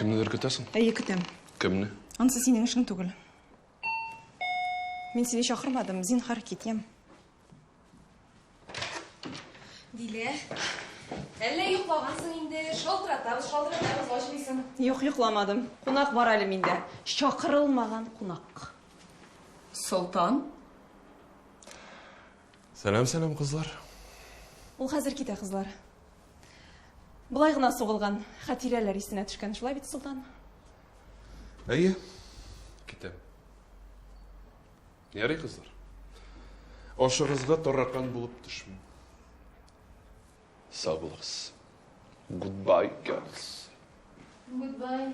Кімнелер күтесің? Әйе, күтем. Кімні? Ансы сенің ішің түгіл. Мен сені шақырмадым, зинхар кетем. Диле, әлі ұйықлағансың енді, шалтыратабыз, башымайсың. Yok, ұйықламадым. Қонақ бар әлі менде. Шақырылмаған қонақ. Солтан? Сәлем, қызлар. Ол қазір кете, қызлар. Бұлай ғына соғылған хатирелер есіне түшкен. Шылай бет, Сұлтан? Әйе, кетем. Ярай, қызлар. Ошығызға торраққан болып түшмін. Сау болыңыз. Goodbye, girls. Goodbye.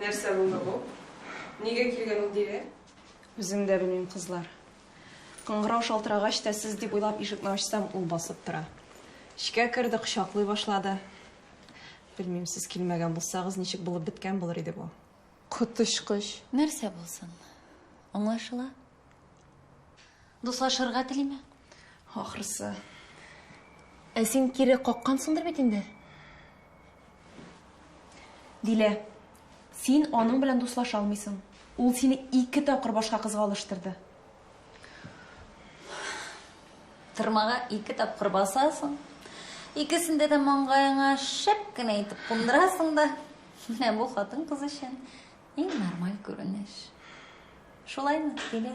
Нәрсе болды бұл? Неге келген ол дере? Өзім де білмеймін, қызлар. Қыңғырау шалтырағаш тәсіз деп ойлап ешікні ашсам, ол басып тұра. Ішке кірді, құшақлай башлады. Білмеймін, сіз келмеген болсағыз, нешік болып біткен болар еді бұл. Құтышқыш. Нәрсе болсын? Оңлашыла? Дуслашырға тілеме? Ақырысы. Сен кері қоққансыңдыр бет енді? Диле, сен оның білән дуслаша алмайсың. Ол сені 2 тапқыр башқа қызға алыштырды. Тұрмаға 2 тапқыр басасың. Икісінде де маңғайыңа шәпкін айтып қондырасың да. Міне бұл қатын қыз үшін ең нормаль көрініш. Шолаймы, Диле?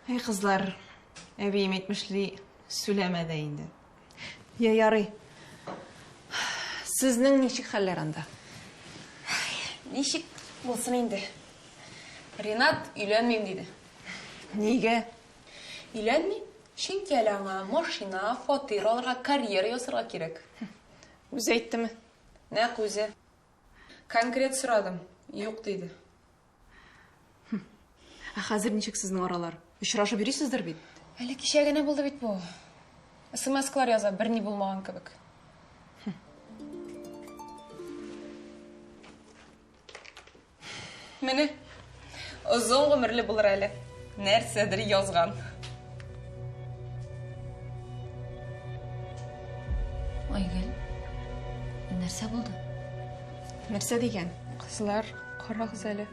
Ей, қызлар, әбейім етмішлі сөйлемеді енді. Ярый. Сіздің нешік хәллер анда? Нешік болсын енді. Ренат үйленмейм дейді. Неге? Үйленмей? Шенке әлаңа машина, фотир алырға карьера ясырға керек. Өзі айтты ме? Нәқ өзі. Конкрет сұрадым. Yok дейді. Қазір нешік сіздің оралар? Үшірашы бересіздер бет? Әлі кешегіне болды бет бұл. СМС-клар яза, бірні болмаған кебек. Мені ұзын ғұмірлі бұлыр әлі. Нәрседір язған. Ойгел, нәрсе болды? Нәрсе деген? Қызлар, қарағыз әлі.